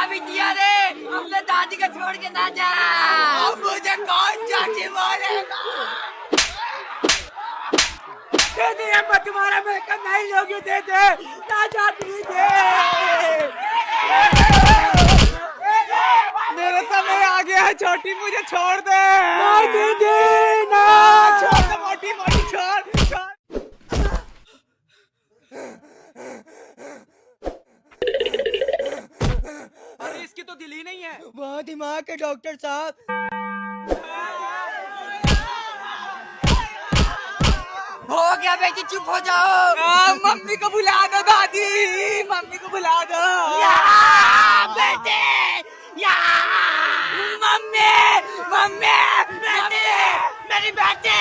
बिटिया रे, अपने दादी को छोड़ के ना जा। अब मुझे कौन चाची बोलेगा? दे दे अम्मा, तुम्हारा मेकअप नहीं लोगे, दे दे ना चाची दे। मेरा समय आ गया है छोटी, मुझे छोड़ दे। ना दीदी ना, छोड़ दे मोटी, मोटी छोड़ छोड़। अरे इसकी तो दिल ही नहीं है। बहुत दिमाग है डॉक्टर साहब। हो गया बेटी, चुप हो जाओ। मम्मी को बुला दो दादी, मम्मी को बुला दो। बेटे, या मम्मी, मम्मी, बेटी, मेरी बेटी।